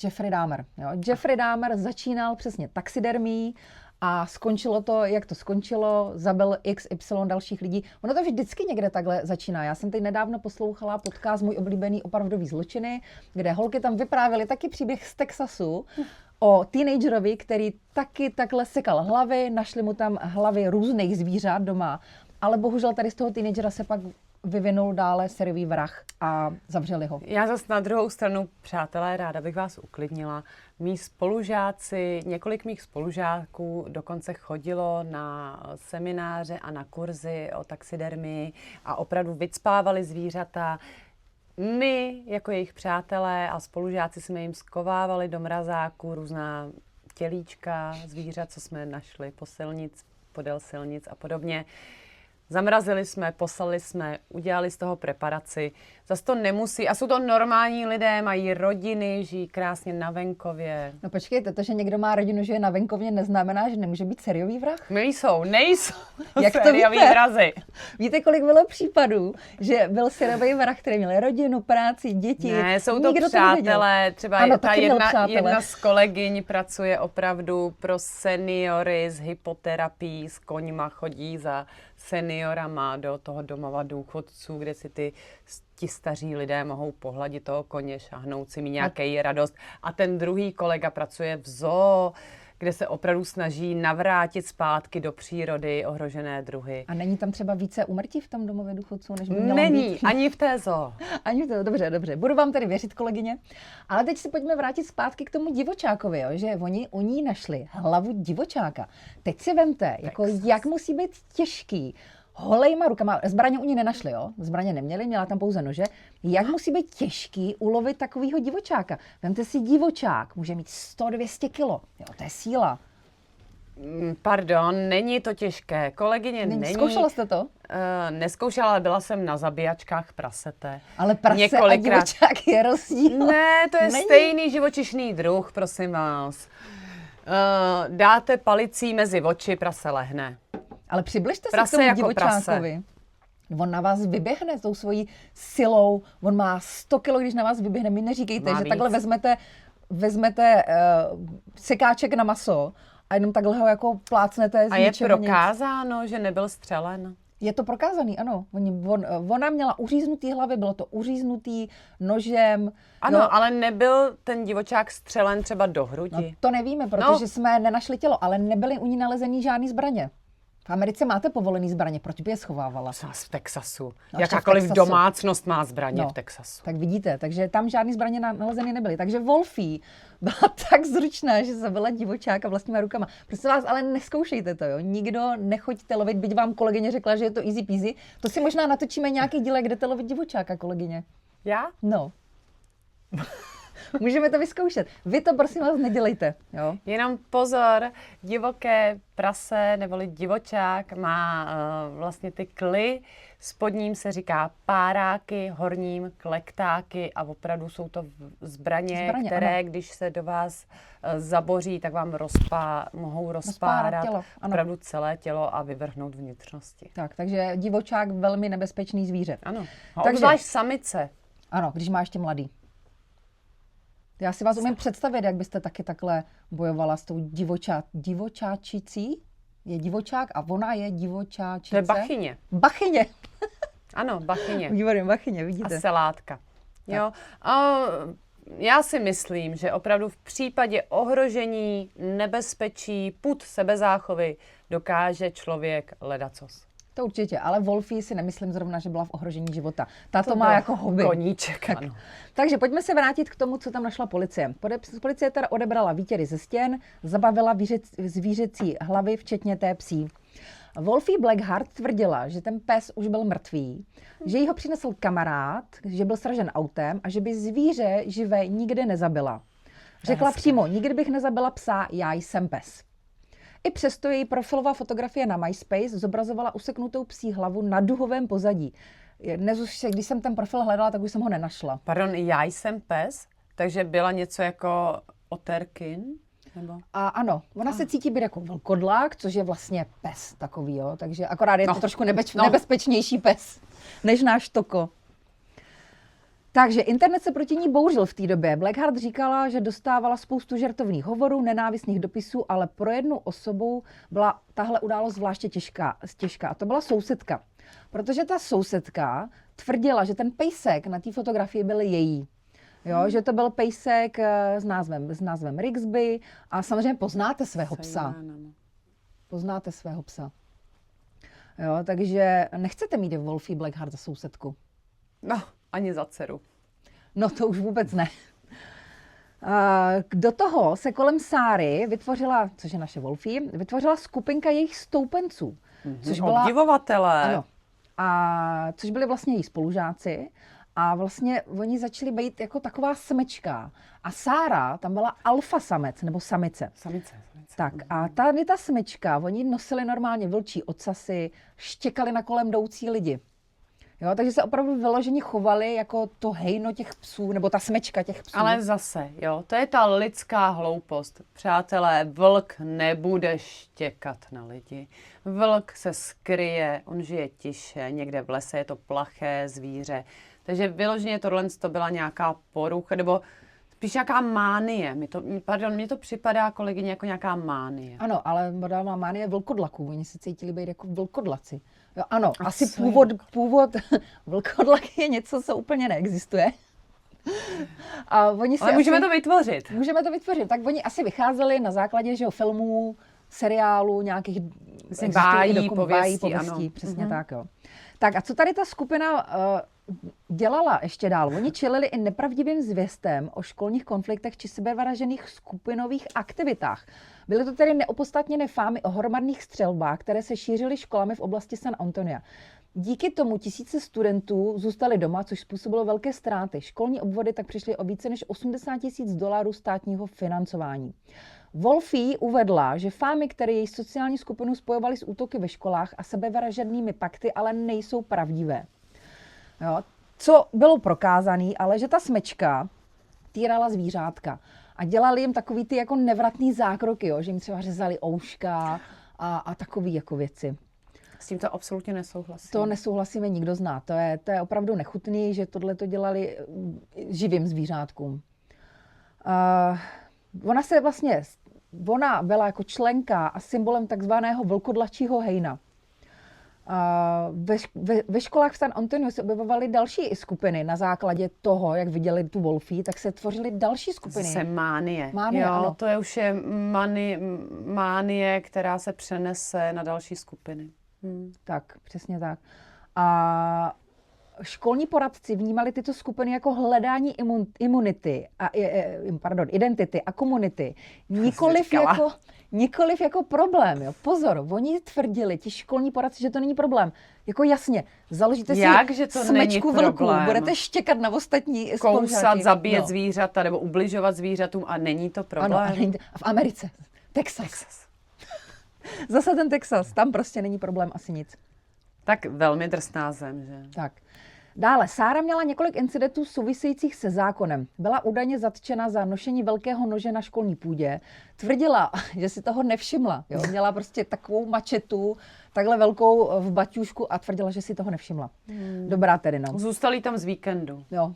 [SPEAKER 2] Jeffrey Dahmer. Jo? Jeffrey Dahmer začínal přesně taxidermií a skončilo to, jak to skončilo, zabil XY dalších lidí. Ono to vždycky někde takhle začíná. Já jsem teď nedávno poslouchala podcast Můj oblíbený opravdový zločiny, kde holky tam vyprávěly taky příběh z Texasu o teenagerovi, který taky takhle sekal hlavy, našli mu tam hlavy různých zvířat doma, ale bohužel tady z toho teenagera se pak vyvinul dále seriový vrah a zavřeli ho.
[SPEAKER 3] Já zase na druhou stranu, přátelé, ráda bych vás uklidnila. Mí spolužáci, několik mých spolužáků dokonce chodilo na semináře a na kurzy o taxidermii a opravdu vycpávali zvířata. My, jako jejich přátelé a spolužáci, jsme jim skovávali do mrazáku různá tělíčka zvířat, co jsme našli podél silnic a podobně. Zamrazili jsme, poslali jsme, udělali z toho preparaci. Zas to nemusí. A jsou to normální lidé, mají rodiny, žijí krásně na venkově.
[SPEAKER 2] No počkejte, to, že někdo má rodinu, že je na venkově, neznamená, že nemůže být sériový vrah?
[SPEAKER 3] Nejsou
[SPEAKER 2] Jak to
[SPEAKER 3] sériový
[SPEAKER 2] víte?
[SPEAKER 3] vrazy.
[SPEAKER 2] Víte, kolik bylo případů, že byl sériový vrah, který měl rodinu, práci, děti?
[SPEAKER 3] Ne, jsou to přátelé. Třeba
[SPEAKER 2] ano,
[SPEAKER 3] ta jedna z kolegyň pracuje opravdu pro seniory s hypoterapií, s koňma chodí za seniorama do toho domova důchodců, kde si ti staří lidé mohou pohladit toho koně, šáhnout si, mít nějaký radost. A ten druhý kolega pracuje v zoo, kde se opravdu snaží navrátit zpátky do přírody ohrožené druhy.
[SPEAKER 2] A není tam třeba více úmrtí v tom domově důchodců, než by mělo
[SPEAKER 3] Není,
[SPEAKER 2] být?
[SPEAKER 3] ani v té zoo.
[SPEAKER 2] Ani v té, dobře. Budu vám tedy věřit, kolegyně. Ale teď si pojďme vrátit zpátky k tomu divočákovi, jo, že oni u ní našli hlavu divočáka. Teď si vemte, jako jak musí být těžký holejma rukama, zbraně u ní nenašli, jo? Zbraně neměli, měla tam pouze nože. Jak musí být těžký ulovit takovýho divočáka? Vemte si, divočák může mít 100-200 kilo, jo, to je síla.
[SPEAKER 3] Pardon, není to těžké. Kolegyně, není.
[SPEAKER 2] Zkoušela jste to?
[SPEAKER 3] Neskoušela, ale byla jsem na zabíjačka prasete.
[SPEAKER 2] Ale prase a divočák je rozdíl.
[SPEAKER 3] Ne, to je stejný živočišný druh, prosím vás. Dáte palicí mezi oči, prase lehne.
[SPEAKER 2] Ale přibližte se
[SPEAKER 3] prase
[SPEAKER 2] k tomu
[SPEAKER 3] jako
[SPEAKER 2] divočákovi. Prase. On na vás vyběhne s tou svojí silou. On má 100 kilo, když na vás vyběhne. Mi neříkejte, že takhle vezmete sekáček na maso a jenom takhle ho jako plácnete z
[SPEAKER 3] a je prokázáno, že nebyl střelen?
[SPEAKER 2] Je to prokázaný, ano. Ona měla uříznutý hlavy, bylo to uříznutý nožem.
[SPEAKER 3] Ano, jo. Ale nebyl ten divočák střelen třeba do hrudi?
[SPEAKER 2] No, to nevíme, protože jsme nenašli tělo, ale nebyly u ní nalezený žádný zbraně. V Americe máte povolený zbraně, proč by je schovávala?
[SPEAKER 3] V Texasu.
[SPEAKER 2] No, ještě v
[SPEAKER 3] Jakákoliv
[SPEAKER 2] Texasu.
[SPEAKER 3] domácnost má zbraně v Texasu.
[SPEAKER 2] Tak vidíte, takže tam žádný zbraně nalezeny nebyly. Takže Wolfie byla tak zručná, že zabila divočáka vlastníma rukama. Prosím vás, ale neskoušejte to, jo. Nikdo nechoďte lovit, byť vám kolegyně řekla, že je to easy peasy. To si možná natočíme nějaký dílek, kde lovit divočáka, kolegyně.
[SPEAKER 3] Já?
[SPEAKER 2] No. Můžeme to vyzkoušet. Vy to prosím vás nedělejte, jo.
[SPEAKER 3] Jenom pozor, divoké prase neboli divočák má vlastně ty kly, spodním se říká páráky, horním klektáky a opravdu jsou to zbraně, které, ano, když se do vás zaboří, tak vám mohou rozpárat
[SPEAKER 2] tělo,
[SPEAKER 3] opravdu celé tělo a vyvrhnout vnitřnosti.
[SPEAKER 2] Takže divočák velmi nebezpečný zvíře.
[SPEAKER 3] Ano,
[SPEAKER 2] Takže
[SPEAKER 3] obzvlášť samice.
[SPEAKER 2] Ano, když má ještě mladý. Já si vás umím představit, jak byste taky takhle bojovala s tou divočáčicí. Je divočák a ona je divočáčice.
[SPEAKER 3] To je bachyně.
[SPEAKER 2] Bachyně.
[SPEAKER 3] Ano, bachyně.
[SPEAKER 2] Výborně, bachyně, vidíte.
[SPEAKER 3] A selátka. Jo. A já si myslím, že opravdu v případě ohrožení, nebezpečí, pud sebezáchovy dokáže člověk ledacos.
[SPEAKER 2] To určitě, ale Wolfie si nemyslím zrovna, že byla v ohrožení života. Ta to má jako hobby.
[SPEAKER 3] Koníček,
[SPEAKER 2] tak.
[SPEAKER 3] Ano.
[SPEAKER 2] Takže pojďme se vrátit k tomu, co tam našla policie. Policie teda odebrala výtěry ze stěn, zabavila zvířecí hlavy, včetně té psí. Wolfie Blackheart tvrdila, že ten pes už byl mrtvý, že jí ho přinesl kamarád, že byl sražen autem a že by zvíře živé nikdy nezabila. Řekla přímo, nikdy bych nezabila psa, já jsem pes. I přesto její profilová fotografie na MySpace zobrazovala useknutou psí hlavu na duhovém pozadí. Dnes už, když jsem ten profil hledala, tak už jsem ho nenašla.
[SPEAKER 3] Pardon, já jsem pes? Takže byla něco jako oterkin? Nebo?
[SPEAKER 2] A ano, ona se cítí být jako vlkodlak, což je vlastně pes takový, jo. Takže akorát je to trošku nebezpečnější pes, než náš Toko. Takže internet se proti ní bouřil v té době. Blackheart říkala, že dostávala spoustu žertovných hovorů, nenávistných dopisů, ale pro jednu osobu byla tahle událost zvláště těžká. A to byla sousedka. Protože ta sousedka tvrdila, že ten pejsek na té fotografii byl její. Jo, že to byl pejsek s názvem Rigsby a samozřejmě poznáte svého psa. Poznáte svého psa. Jo, takže nechcete mít Wolfie Blackheart za sousedku.
[SPEAKER 3] No, ani za dceru.
[SPEAKER 2] No to už vůbec ne. Do toho se kolem Sáry vytvořila, což je naše Wolfie, vytvořila skupinka jejich stoupenců. Což byla,
[SPEAKER 3] obdivovatelé.
[SPEAKER 2] Ano. A což byli vlastně její spolužáci. A vlastně oni začali být jako taková smečka. A Sára tam byla alfa samec, nebo samice.
[SPEAKER 3] Samice.
[SPEAKER 2] Tak a ta smečka, oni nosili normálně vlčí ocasy, štěkali na kolem jdoucí lidi. Jo, takže se opravdu vyloženě chovali jako to hejno těch psů, nebo ta smečka těch psů.
[SPEAKER 3] Ale zase, jo, to je ta lidská hloupost. Přátelé, vlk nebude štěkat na lidi. Vlk se skryje, on žije tiše, někde v lese je to plaché zvíře. Takže vyloženě tohle to byla nějaká porucha, nebo spíš nějaká mánie. Mně to připadá, kolegyně, jako nějaká mánie.
[SPEAKER 2] Ano, ale moderná mánie vlkodlaků. Oni se cítili být jako vlkodlaci. Jo, ano,
[SPEAKER 3] a
[SPEAKER 2] asi původ vlkodlak je něco, co úplně neexistuje. A oni
[SPEAKER 3] ale můžeme to vytvořit.
[SPEAKER 2] Můžeme to vytvořit. Tak oni asi vycházeli na základě filmů, seriálů, nějakých
[SPEAKER 3] bájí,
[SPEAKER 2] pověstí,
[SPEAKER 3] ano.
[SPEAKER 2] Přesně tak, jo. Tak a co tady ta skupina dělala ještě dál? Oni čelili i nepravdivým zvěstem o školních konfliktech či sebevražených skupinových aktivitách. Byly to tedy neopodstatněné fámy o hromadných střelbách, které se šířily školami v oblasti San Antonia. Díky tomu tisíce studentů zůstali doma, což způsobilo velké ztráty. Školní obvody tak přišly o více než $80,000 státního financování. Wolfie uvedla, že fámy, které její sociální skupinu spojovaly s útoky ve školách a sebevražednými pakty, ale nejsou pravdivé. Jo. Co bylo prokázané, ale že ta smečka týrala zvířátka a dělali jim takový ty jako nevratný zákroky, jo, že jim třeba řezali ouška a takový jako věci.
[SPEAKER 3] S tím to absolutně nesouhlasím.
[SPEAKER 2] To nesouhlasíme, nikdo zná. To je opravdu nechutný, že tohle to dělali živým zvířátkům. Ona byla jako členka a symbolem takzvaného vlkodlačího hejna. Ve školách v San Antoniu se objevovaly další skupiny na základě toho, jak viděli tu Wolfie, tak se tvořily další skupiny.
[SPEAKER 3] Zase mánie.
[SPEAKER 2] Mánie,
[SPEAKER 3] jo,
[SPEAKER 2] ano.
[SPEAKER 3] to je už je mánie, která se přenese na další skupiny.
[SPEAKER 2] Tak, přesně tak. A školní poradci vnímali tyto skupiny jako hledání identity a komunity. Nikoliv jako problém. Jo. Pozor, oni tvrdili, ti školní poradci, že to není problém. Jako jasně, založíte si smečku vlků, budete štěkat na ostatní
[SPEAKER 3] kousat, zabíjet zvířata nebo ubližovat zvířatům a není to problém.
[SPEAKER 2] Ano, a v Americe. Texas. Zase ten Texas, tam prostě není problém asi nic.
[SPEAKER 3] Tak velmi drsná zem, že?
[SPEAKER 2] Tak. Dále, Sára měla několik incidentů souvisejících se zákonem. Byla údajně zatčena za nošení velkého nože na školní půdě. Tvrdila, že si toho nevšimla. Jo? Měla prostě takovou mačetu, takhle velkou v baťušku a tvrdila, že si toho nevšimla. Dobrá tedy, no.
[SPEAKER 3] Zůstali tam z víkendu.
[SPEAKER 2] Jo.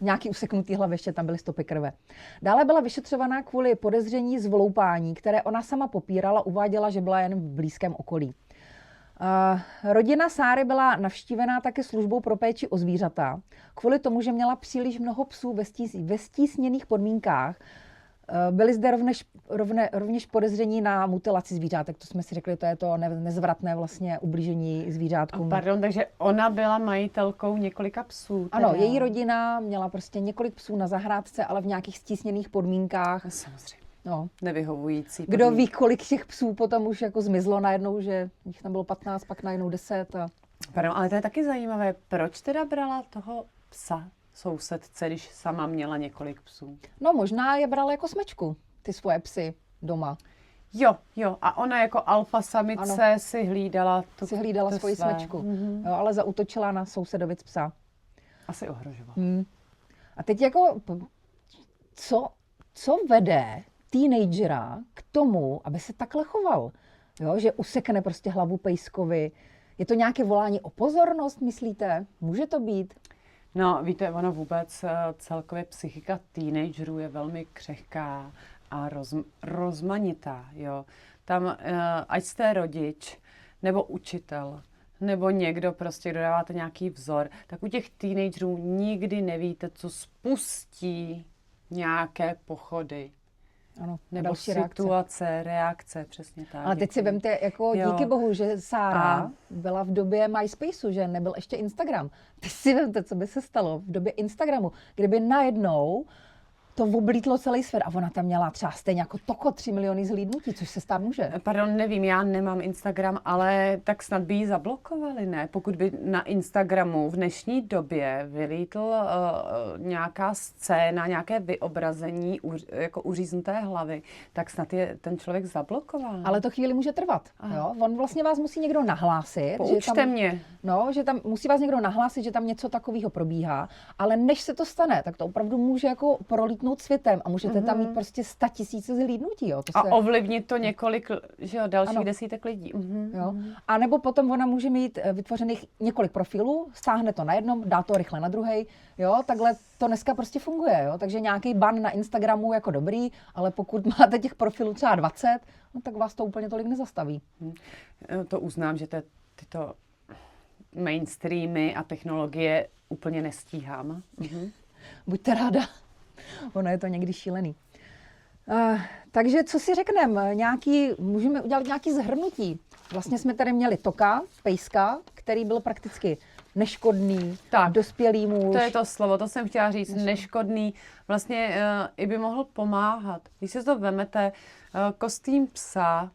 [SPEAKER 2] Nějaký useknutý hlavě, ještě tam byly stopy krve. Dále byla vyšetřovaná kvůli podezření z vloupání, které ona sama popírala, uváděla, že byla jen v blízkém okolí. Rodina Sáry byla navštívená také službou pro péči o zvířata. Kvůli tomu, že měla příliš mnoho psů ve stísněných podmínkách, byly zde rovněž podezření na mutilaci zvířátek. To jsme si řekli, to je to nezvratné vlastně ublížení zvířátkům.
[SPEAKER 3] Pardon, takže ona byla majitelkou několika psů.
[SPEAKER 2] Ano, její rodina měla prostě několik psů na zahrádce, ale v nějakých stísněných podmínkách.
[SPEAKER 3] Samozřejmě.
[SPEAKER 2] No.
[SPEAKER 3] Nevyhovující.
[SPEAKER 2] Kdo ví, kolik těch psů potom už jako zmizlo najednou, že jich tam bylo 15, pak najednou 10.
[SPEAKER 3] Pardon, ale to je taky zajímavé. Proč teda brala toho psa sousedce, když sama měla několik psů?
[SPEAKER 2] No možná je brala jako smečku, ty svoje psy doma.
[SPEAKER 3] Jo. A ona jako alfa samice si hlídala
[SPEAKER 2] svoji smečku. Jo, ale zaútočila na sousedovic psa.
[SPEAKER 3] Asi ohrožovala.
[SPEAKER 2] A teď jako, co vede teenagera k tomu, aby se takhle choval? Jo, že usekne prostě hlavu pejskovi. Je to nějaké volání o pozornost, myslíte? Může to být?
[SPEAKER 3] No, víte, ono vůbec celkově psychika teenagerů je velmi křehká a rozmanitá, jo. Tam, ať jste rodič, nebo učitel, nebo někdo prostě, kdo dáváte nějaký vzor, tak u těch teenagerů nikdy nevíte, co spustí nějaké pochody.
[SPEAKER 2] Ano,
[SPEAKER 3] nebo situace, reakce, přesně tak.
[SPEAKER 2] Ale teď si vemte, jako díky bohu, že Sára byla v době MySpaceu, že nebyl ještě Instagram. Teď si vemte, co by se stalo v době Instagramu, kdyby najednou to oblítlo celý svět a ona tam měla třeba stejně jako Toko 3 miliony zhlídnutí, což se stát může.
[SPEAKER 3] Pardon, nevím, já nemám Instagram, ale tak snad by ji zablokovali, ne? Pokud by na Instagramu v dnešní době vylítl nějaká scéna, nějaké vyobrazení jako uříznuté hlavy, tak snad je ten člověk zablokován.
[SPEAKER 2] Ale to chvíli může trvat. Jo? On vlastně vás musí někdo nahlásit.
[SPEAKER 3] Poučte mě.
[SPEAKER 2] No, že tam musí vás někdo nahlásit, že tam něco takového probíhá, ale než se to stane, tak to opravdu může jako prolítnout světem a můžete tam mít prostě 100 000 zhlídnutí. Jo?
[SPEAKER 3] A ovlivnit to několik, že jo, dalších desítek lidí.
[SPEAKER 2] Jo? A nebo potom ona může mít vytvořených několik profilů, stáhne to na jednom, dá to rychle na druhej. Jo? Takhle to dneska prostě funguje. Jo? Takže nějaký ban na Instagramu jako dobrý, ale pokud máte těch profilů třeba 20, no, tak vás to úplně tolik nezastaví.
[SPEAKER 3] To uznám, že tyto mainstreamy a technologie úplně nestíhám.
[SPEAKER 2] Buďte ráda. Ono je to někdy šílený. Takže co si řekneme? Můžeme udělat nějaký shrnutí. Vlastně jsme tady měli Toka, pejska, který byl prakticky neškodný, dospělý muž.
[SPEAKER 3] To je to slovo, to jsem chtěla říct, neškodný. Vlastně i by mohl pomáhat. Když si to vemete, kostým psa,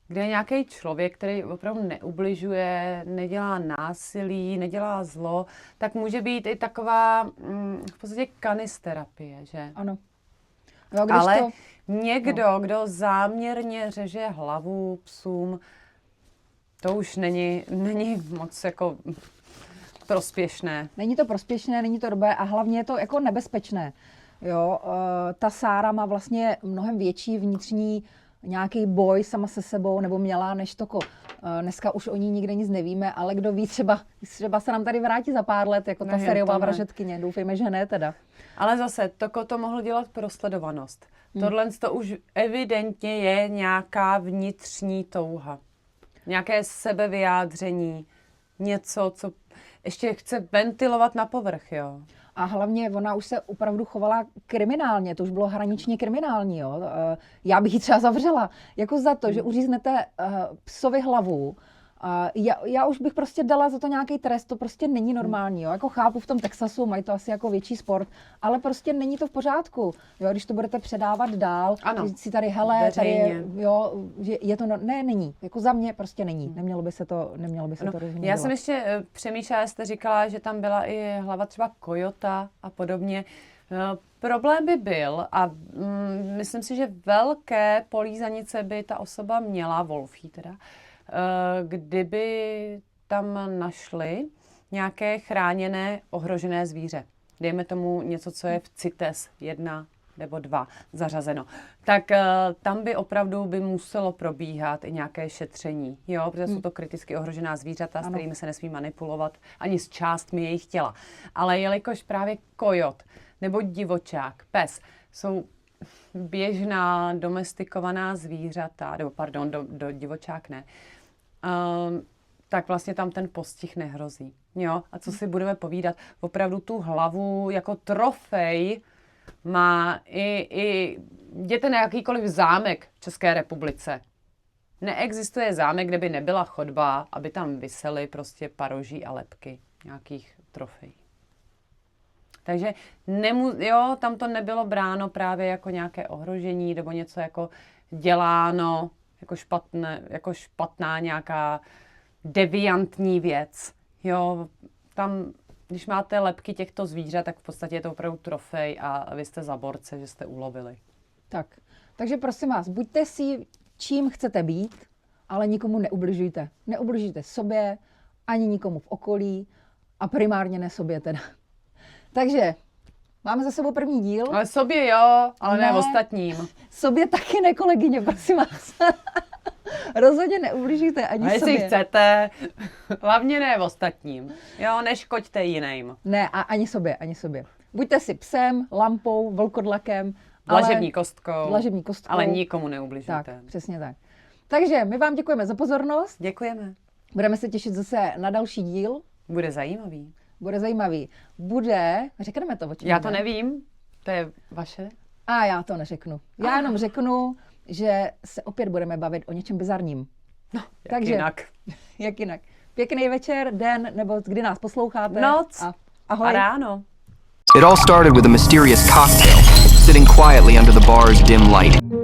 [SPEAKER 3] kde je nějaký člověk, který opravdu neubližuje, nedělá násilí, nedělá zlo, tak může být i taková v podstatě kanisterapie, že?
[SPEAKER 2] Ano.
[SPEAKER 3] No, ale někdo, kdo záměrně řeže hlavu psům, to už není moc jako prospěšné.
[SPEAKER 2] Není to prospěšné, není to dobré a hlavně je to jako nebezpečné. Jo, ta Sára má vlastně mnohem větší vnitřní nějaký boj sama se sebou, nebo měla než Toko. Dneska už o ní nikde nic nevíme, ale kdo ví, třeba se nám tady vrátí za pár let, jako ta seriová vražedkyně. Doufejme, že ne teda.
[SPEAKER 3] Ale zase, Toko to mohl dělat pro sledovanost. Tohle to už evidentně je nějaká vnitřní touha. nějaké sebevyjádření, něco, co ještě chce ventilovat na povrch, jo.
[SPEAKER 2] A hlavně ona už se opravdu chovala kriminálně, to už bylo hraničně kriminální, jo. Já bych ji třeba zavřela, jako za to, že uříznete psovi hlavu. Já už bych prostě dala za to nějaký trest, to prostě není normální, jo. Jako chápu, v tom Texasu mají to asi jako větší sport, ale prostě není to v pořádku, jo, když to budete předávat dál, říct si tady, hele, tady je, jo, že je to, ne, není, jako za mě prostě není, nemělo by se to rozhodně
[SPEAKER 3] Já
[SPEAKER 2] dělat.
[SPEAKER 3] jsem ještě přemýšlela, jste říkala, že tam byla i hlava třeba kojota a podobně. Problém by byl, a myslím si, že velké polízanice by ta osoba měla, Wolfí teda, kdyby tam našli nějaké chráněné ohrožené zvíře. Dejme tomu něco, co je v CITES 1 nebo 2 zařazeno. Tak tam by opravdu muselo probíhat i nějaké šetření, jo, protože jsou to kriticky ohrožená zvířata, s kterými se nesmí manipulovat ani s částmi jejich těla. Ale jelikož právě kojot nebo divočák, pes, jsou běžná domestikovaná zvířata, nebo pardon, do divočák ne, tak vlastně tam ten postih nehrozí. Jo? A co si budeme povídat, opravdu tu hlavu jako trofej má i jděte na jakýkoliv zámek v České republice. Neexistuje zámek, kde by nebyla chodba, aby tam visely prostě paroží a lebky nějakých trofejí. Takže tam to nebylo bráno právě jako nějaké ohrožení nebo něco jako děláno, jako špatná nějaká deviantní věc. Jo, tam, když máte lebky těchto zvířat, tak v podstatě je to opravdu trofej a vy jste za borce, že jste ulovili.
[SPEAKER 2] Takže prosím vás, buďte si čím chcete být, ale nikomu neubližujte. Neubližujte sobě, ani nikomu v okolí a primárně ne sobě teda. Takže máme za sebou první díl.
[SPEAKER 3] Ale sobě jo, ale ne ostatním.
[SPEAKER 2] Sobě taky ne, kolegyně, prosím vás. Rozhodně neubližujte ani sobě.
[SPEAKER 3] A jestli chcete, hlavně ne ostatním. Jo, neškoďte jiným.
[SPEAKER 2] Ne, a ani sobě. Buďte si psem, lampou, vlkodlakem.
[SPEAKER 3] Dlažební kostkou.
[SPEAKER 2] Ale
[SPEAKER 3] nikomu neubližujte.
[SPEAKER 2] Tak, přesně tak. Takže my vám děkujeme za pozornost.
[SPEAKER 3] Děkujeme.
[SPEAKER 2] Budeme se těšit zase na další díl.
[SPEAKER 3] Bude zajímavý.
[SPEAKER 2] Řekneme to, o čem
[SPEAKER 3] Já to nevím, to je vaše.
[SPEAKER 2] A já to neřeknu. Já jenom řeknu, že se opět budeme bavit o něčem bizarním.
[SPEAKER 3] No, jinak.
[SPEAKER 2] Jak jinak. Pěkný večer, den, nebo kdy nás posloucháte.
[SPEAKER 3] Noc
[SPEAKER 2] a ahoj.
[SPEAKER 3] A ráno.
[SPEAKER 1] It all started with a mysterious cocktail sitting quietly under the bar's dim light.